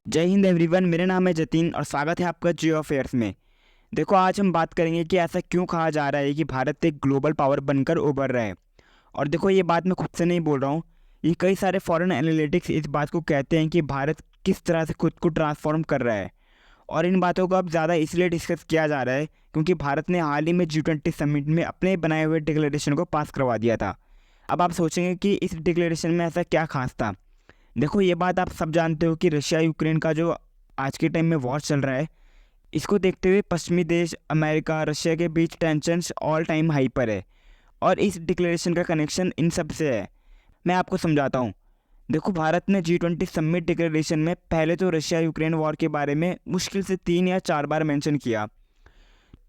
जय हिंद एवरीवन। मेरा नाम है जतिन और स्वागत है आपका जियो अफेयर्स में। देखो, आज हम बात करेंगे कि ऐसा क्यों कहा जा रहा है कि भारत एक ग्लोबल पावर बनकर उभर रहा है। और देखो, ये बात मैं खुद से नहीं बोल रहा हूँ, ये कई सारे फॉरेन एनालिटिक्स इस बात को कहते हैं कि भारत किस तरह से खुद को ट्रांसफॉर्म कर रहा है। और इन बातों को अब ज़्यादा इसलिए डिस्कस किया जा रहा है क्योंकि भारत ने हाल ही में G20 समिट में अपने बनाए हुए डिक्लेरेशन को पास करवा दिया था। अब आप सोचेंगे कि इस डिक्लेरेशन में ऐसा क्या खास था। देखो, ये बात आप सब जानते हो कि रशिया यूक्रेन का जो आज के टाइम में वॉर चल रहा है, इसको देखते हुए पश्चिमी देश अमेरिका रशिया के बीच टेंशन्स ऑल टाइम हाई पर है। और इस डिक्लेरेशन का कनेक्शन इन सब से है। मैं आपको समझाता हूँ। देखो, भारत ने G20 समिट डिक्लेरेशन में पहले तो रशिया यूक्रेन वॉर के बारे में मुश्किल से 3 या 4 बार मेंशन किया।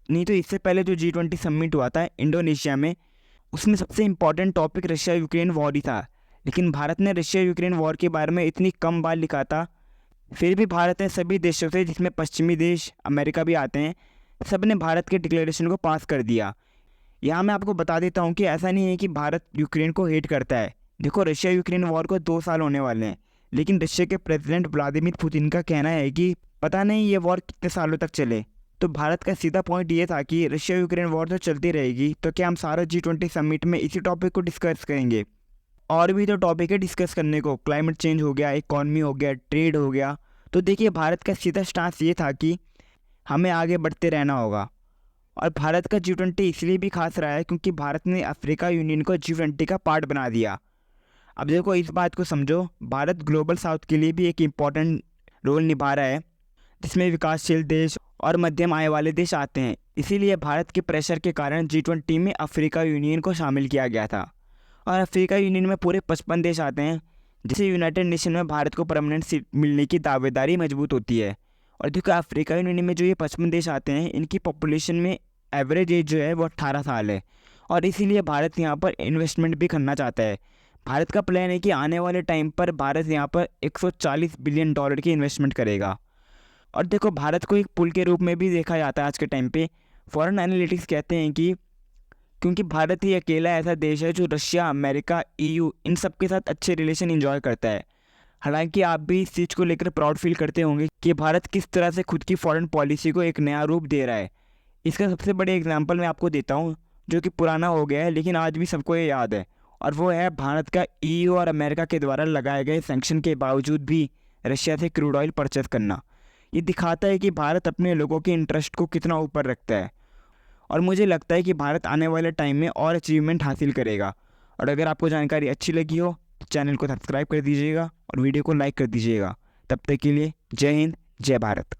नहीं तो इससे पहले जो G20 समिट हुआ था इंडोनेशिया में, उसमें सबसे important topic Russia Ukraine war ही था। लेकिन भारत ने रशिया यूक्रेन वॉर के बारे में इतनी कम बार लिखा था। फिर भी भारत ने सभी देशों से, जिसमें पश्चिमी देश अमेरिका भी आते हैं, सब ने भारत के डिक्लेरेशन को पास कर दिया। यहाँ मैं आपको बता देता हूँ कि ऐसा नहीं है कि भारत यूक्रेन को हेट करता है। देखो, रशिया यूक्रेन वॉर को 2 साल होने वाले हैं, लेकिन रशिया के प्रेसिडेंट व्लादिमीर पुतिन का कहना है कि पता नहीं ये वॉर कितने सालों तक चले। तो भारत का सीधा पॉइंट ये था कि रशिया यूक्रेन वॉर तो चलती रहेगी, तो क्या हम सारा G20 समिट में इसी टॉपिक को डिस्कस करेंगे। और भी तो टॉपिक है डिस्कस करने को, क्लाइमेट चेंज हो गया, इकॉनमी हो गया, ट्रेड हो गया। तो देखिए, भारत का सीधा स्टांस ये था कि हमें आगे बढ़ते रहना होगा। और भारत का G20 इसलिए भी खास रहा है क्योंकि भारत ने अफ्रीका यूनियन को G20 का पार्ट बना दिया। अब देखो, इस बात को समझो, भारत ग्लोबल साउथ के लिए भी एक इम्पॉर्टेंट रोल निभा रहा है, जिसमें विकासशील देश और मध्यम आय वाले देश आते हैं। इसीलिए भारत के प्रेशर के कारण G20 में अफ्रीका यूनियन को शामिल किया गया था। और अफ्रीका यूनियन में पूरे 55 देश आते हैं, जिससे यूनाइटेड नेशन में भारत को परमानेंट सीट मिलने की दावेदारी मजबूत होती है। और देखो, अफ्रीका यूनियन में जो ये 55 देश आते हैं, इनकी पॉपुलेशन में एवरेज एज जो है वो 18 साल है। और इसीलिए भारत यहाँ पर इन्वेस्टमेंट भी करना चाहता है। भारत का प्लान है कि आने वाले टाइम पर भारत यहाँ पर $140 बिलियन की इन्वेस्टमेंट करेगा। और देखो, भारत को एक पुल के रूप में भी देखा जाता है आज के टाइम पे। फॉरेन एनालिटिक्स कहते हैं कि क्योंकि भारत ही अकेला ऐसा देश है जो रशिया, अमेरिका, EU इन सब के साथ अच्छे रिलेशन एंजॉय करता है। हालांकि आप भी इस चीज़ को लेकर प्राउड फील करते होंगे कि भारत किस तरह से खुद की फॉरेन पॉलिसी को एक नया रूप दे रहा है। इसका सबसे बड़े एग्जांपल मैं आपको देता हूँ, जो कि पुराना हो गया है लेकिन आज भी सबको ये याद है। और वो है भारत का EU और अमेरिका के द्वारा लगाए गए सैंक्शन के बावजूद भी रशिया से क्रूड ऑयल परचेस करना। ये दिखाता है कि भारत अपने लोगों के इंटरेस्ट को कितना ऊपर रखता है। और मुझे लगता है कि भारत आने वाले टाइम में और अचीवमेंट हासिल करेगा। और अगर आपको जानकारी अच्छी लगी हो तो चैनल को सब्सक्राइब कर दीजिएगा और वीडियो को लाइक कर दीजिएगा। तब तक के लिए जय हिंद, जय भारत।